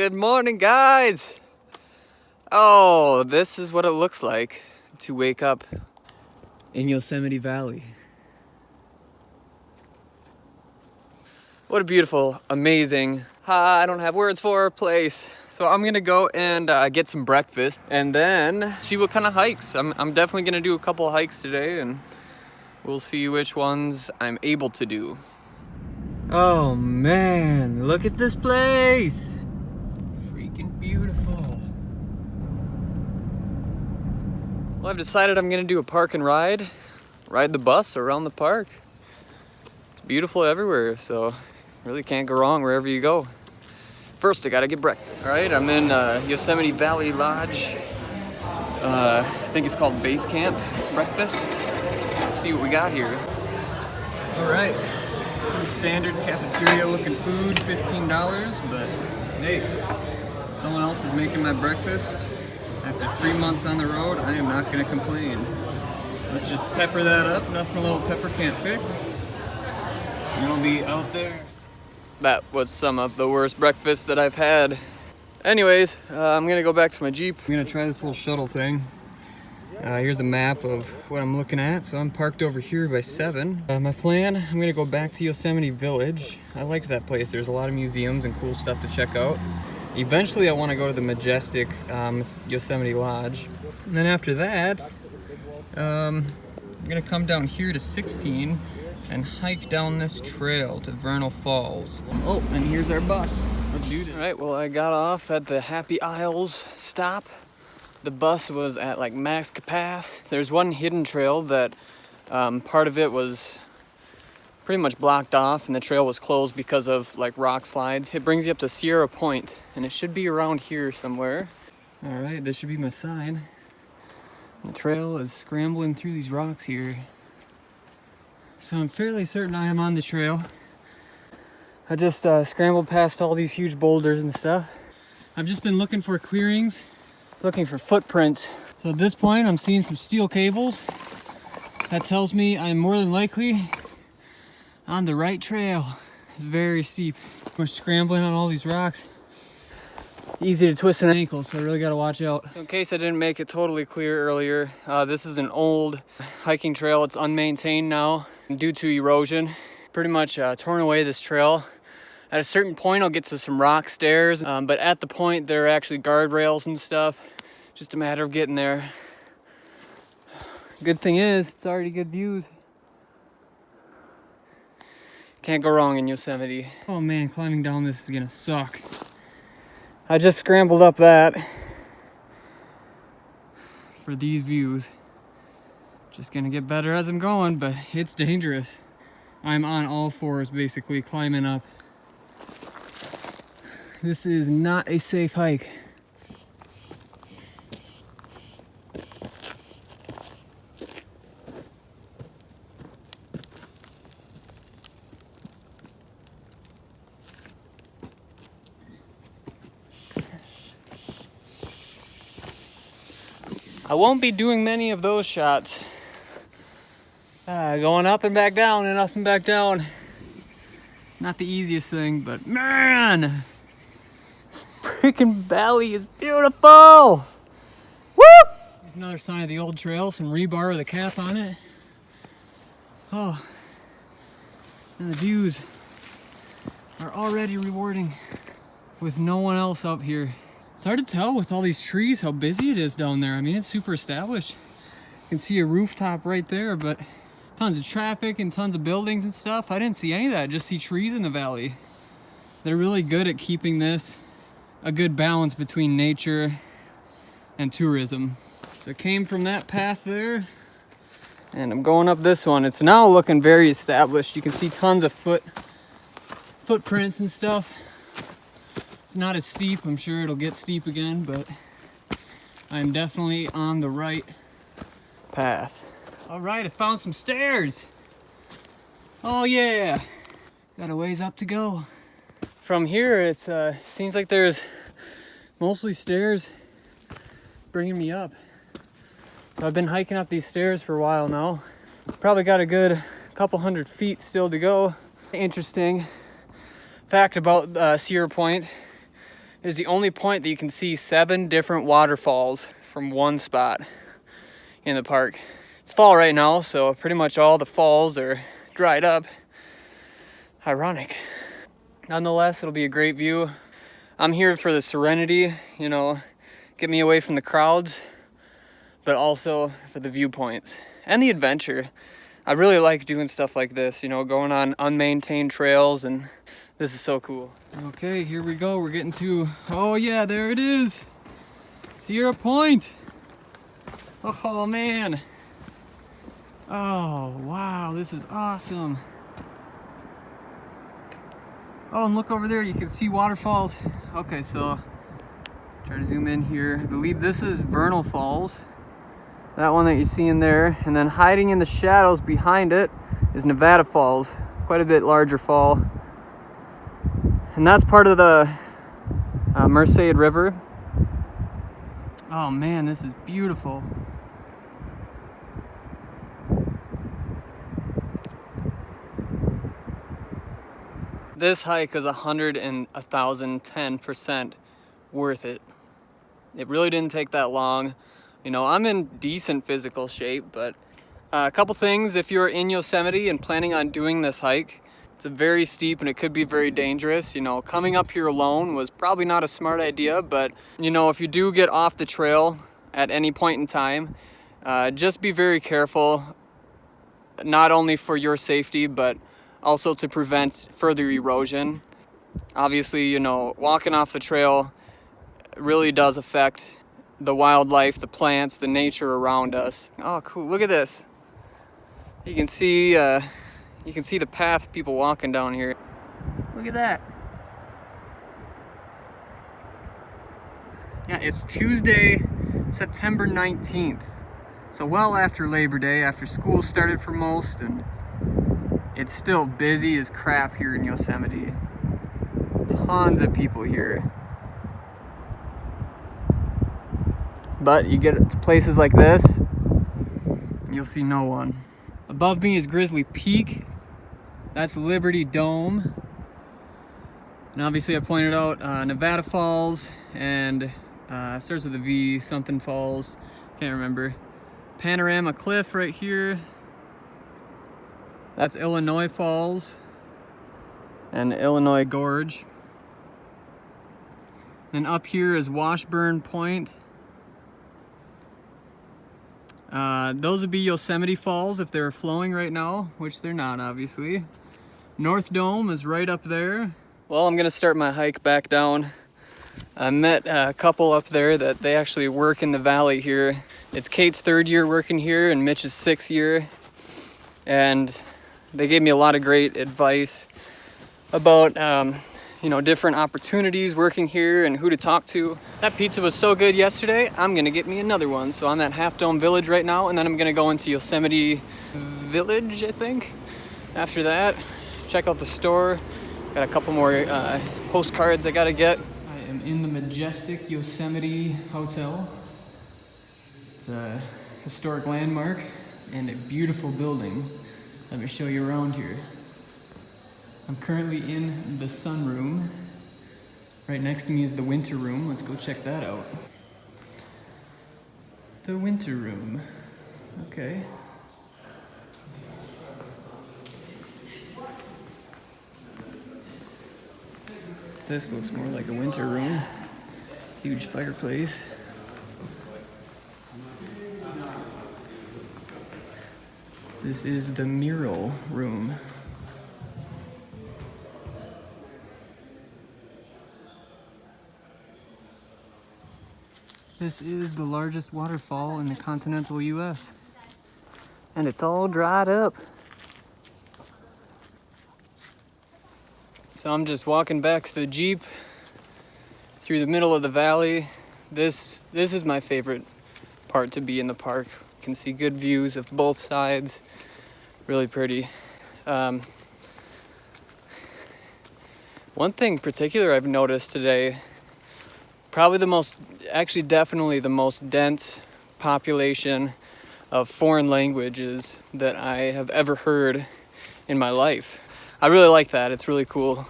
Good morning, guys. Oh, this is what it looks like to wake up in Yosemite Valley. What a beautiful, amazing, I don't have words for a place. So I'm gonna go and get some breakfast and then see what kind of hikes. I'm definitely gonna do a couple of hikes today and we'll see which ones I'm able to do. Oh man, look at this place. Freaking beautiful. Well, I've decided I'm gonna do a park and ride the bus around the park. It's beautiful everywhere, so really can't go wrong wherever you go. First, I gotta get breakfast. All right, I'm in Yosemite Valley Lodge. I think it's called Base Camp Breakfast. Let's see what we got here. All right, pretty standard cafeteria looking food, $15, but hey, someone else is making my breakfast. After 3 months on the road, I am not gonna complain. Let's just pepper that up, nothing a little pepper can't fix. And I'll be out there. That was some of the worst breakfast that I've had. Anyways, I'm gonna go back to my Jeep. I'm gonna try this little shuttle thing. Here's a map of what I'm looking at. So I'm parked over here by 7. My plan, I'm gonna go back to Yosemite Village. I liked that place. There's a lot of museums and cool stuff to check out. Eventually I wanna go to the Majestic Yosemite Lodge. And then after that, I'm gonna come down here to 16 and hike down this trail to Vernal Falls. Oh, and here's our bus. Let's do this. All right, well, I got off at the Happy Isles stop. The bus was at like max capacity. There's one hidden trail that part of it was pretty much blocked off and the trail was closed because of like rock slides. It brings you up to Sierra Point and it should be around here somewhere. All right, this should be my sign. The trail is scrambling through these rocks here. So I'm fairly certain I am on the trail. I just scrambled past all these huge boulders and stuff. I've just been looking for clearings, looking for footprints. So at this point, I'm seeing some steel cables. That tells me I'm more than likely on the right trail. It's very steep. We're scrambling on all these rocks. Easy to twist an ankle, so I really gotta watch out. So in case I didn't make it totally clear earlier, this is an old hiking trail. It's unmaintained now due to erosion. Pretty much torn away this trail. At a certain point, I'll get to some rock stairs, but at the point, there are actually guardrails and stuff. Just a matter of getting there. Good thing is, it's already good views. Can't go wrong in Yosemite. Oh man, climbing down this is gonna suck. I just scrambled up that for these views. Just gonna get better as I'm going, but it's dangerous. I'm on all fours basically climbing up. This is not a safe hike. I won't be doing many of those shots. Going up and back down and up and back down. Not the easiest thing, but man, this freaking valley is beautiful. Woo! Here's another sign of the old trail, some rebar with a cap on it. Oh, and the views are already rewarding with no one else up here. It's hard to tell with all these trees how busy it is down there. I mean, it's super established. You can see a rooftop right there, but tons of traffic and tons of buildings and stuff. I didn't see any of that, just see trees in the valley. They're really good at keeping this a good balance between nature and tourism. So I came from that path there and I'm going up this one. It's now looking very established. You can see tons of footprints and stuff. It's not as steep. I'm sure it'll get steep again, but I'm definitely on the right path. All right, I found some stairs. Oh yeah, got a ways up to go. From here, it seems like there's mostly stairs bringing me up. So I've been hiking up these stairs for a while now. Probably got a good couple hundred feet still to go. Interesting fact about Sierra Point is the only point that you can see 7 different waterfalls from one spot in the park. It's fall right now, so pretty much all the falls are dried up. Ironic. Nonetheless, it'll be a great view. I'm here for the serenity, you know, get me away from the crowds, but also for the viewpoints and the adventure. I really like doing stuff like this, you know, going on unmaintained trails, and this is so cool. Okay, here we go. We're getting to, oh yeah, there it is. Sierra Point. Oh man. Oh, wow, this is awesome. Oh, and look over there, you can see waterfalls. Okay, so try to zoom in here. I believe this is Vernal Falls. That one that you see in there. And then hiding in the shadows behind it is Nevada Falls. Quite a bit larger fall. And that's part of the Merced River. Oh man, this is beautiful. This hike is 100 and 1,010% worth it. It really didn't take that long. You know, I'm in decent physical shape, but a couple things. If you're in Yosemite and planning on doing this hike, it's very steep and it could be very dangerous. You know, coming up here alone was probably not a smart idea, but you know, if you do get off the trail at any point in time, just be very careful, not only for your safety, but also to prevent further erosion. Obviously, you know, walking off the trail really does affect the wildlife, the plants, the nature around us. Oh, cool, look at this. You can see the path people walking down here. Look at that. Yeah, it's Tuesday, September 19th. So well after Labor Day, after school started for most, and it's still busy as crap here in Yosemite. Tons of people here. But you get to places like this, you'll see no one. Above me is Grizzly Peak. That's Liberty Dome. And obviously I pointed out Nevada Falls and starts with a V, something Falls, can't remember. Panorama Cliff right here. That's Illinois Falls and Illinois Gorge. Then up here is Washburn Point. Those would be Yosemite Falls if they're flowing right now, which they're not, obviously. North Dome is right up there. Well, I'm gonna start my hike back down. I met a couple up there that they actually work in the valley here. It's Kate's 3rd year working here and Mitch's 6th year. And they gave me a lot of great advice about, you know, different opportunities working here and who to talk to. That pizza was so good yesterday, I'm gonna get me another one. So I'm at Half Dome Village right now, and then I'm gonna go into Yosemite Village, I think. After that, check out the store. Got a couple more postcards I gotta get. I am in the Majestic Yosemite Hotel. It's a historic landmark and a beautiful building. Let me show you around here. I'm currently in the sunroom. Right next to me is the winter room. Let's go check that out. The winter room. Okay. This looks more like a winter room. Huge fireplace. This is the mural room. This is the largest waterfall in the continental US. And it's all dried up. So I'm just walking back to the Jeep through the middle of the valley. This is my favorite part to be in the park. You can see good views of both sides. Really pretty. One thing in particular I've noticed today, probably definitely the most dense population of foreign languages that I have ever heard in my life. I really like that. It's really cool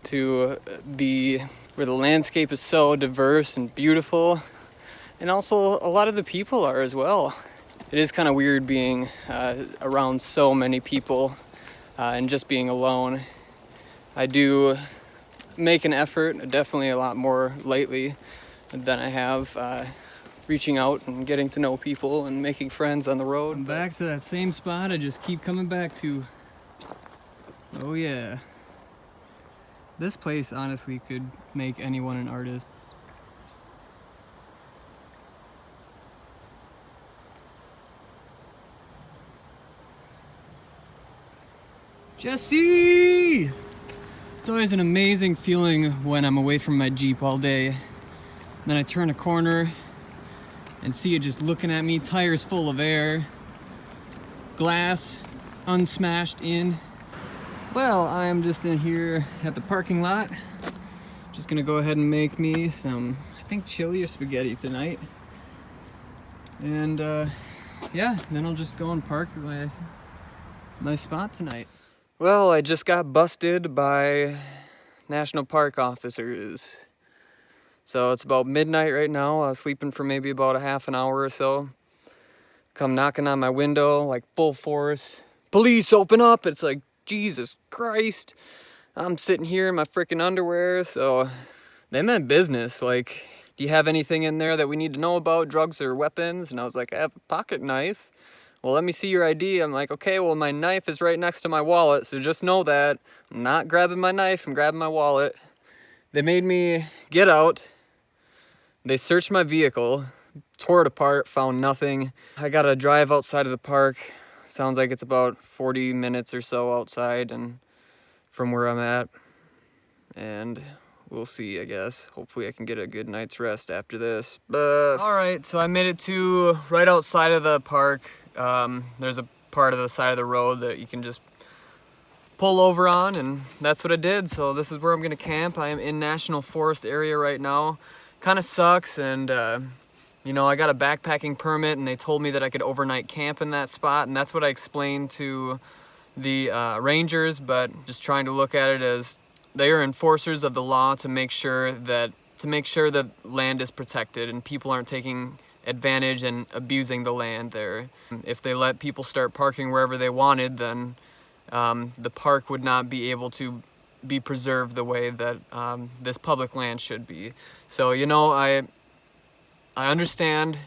to be where the landscape is so diverse and beautiful, and also a lot of the people are as well. It is kind of weird being around so many people and just being alone. I do make an effort, definitely a lot more lately than I have, reaching out and getting to know people and making friends on the road. I'm back to that same spot I just keep coming back to. Oh yeah. This place honestly could make anyone an artist. Jesse! It's always an amazing feeling when I'm away from my Jeep all day. Then I turn a corner and see it just looking at me, tires full of air, glass unsmashed in. Well, I am just in here at the parking lot. Just gonna go ahead and make me some, I think, chili or spaghetti tonight. And yeah, then I'll just go and park my spot tonight. Well, I just got busted by national park officers. So it's about midnight right now. I was sleeping for maybe about a half an hour or so. Come knocking on my window, like full force. Police, open up! It's like, Jesus Christ. I'm sitting here in my freaking underwear, so they meant business. Like, do you have anything in there that we need to know about, drugs or weapons? And I was like, I have a pocket knife. Well, let me see your ID. I'm like, okay, well, my knife is right next to my wallet, so just know that I'm not grabbing my knife, I'm grabbing my wallet. They made me get out. They searched my vehicle, tore it apart, found nothing. I gotta drive outside of the park. Sounds like it's about 40 minutes or so outside and from where I'm at. And we'll see, I guess. Hopefully I can get a good night's rest after this. All right, so I made it to right outside of the park. There's a part of the side of the road that you can just pull over on, and that's what I did. So this is where I'm gonna camp. I am in National Forest area right now. Kind of sucks, and you know, I got a backpacking permit and they told me that I could overnight camp in that spot, and that's what I explained to the rangers, but just trying to look at it as they are enforcers of the law to make sure that land is protected and people aren't taking advantage and abusing the land there. If they let people start parking wherever they wanted, then the park would not be able to be preserved the way that this public land should be. So, you know, I understand.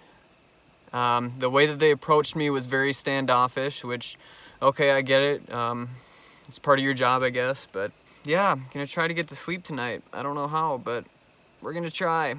The way that they approached me was very standoffish, which, okay, I get it. It's part of your job, I guess. But yeah, I'm gonna try to get to sleep tonight. I don't know how, but we're gonna try.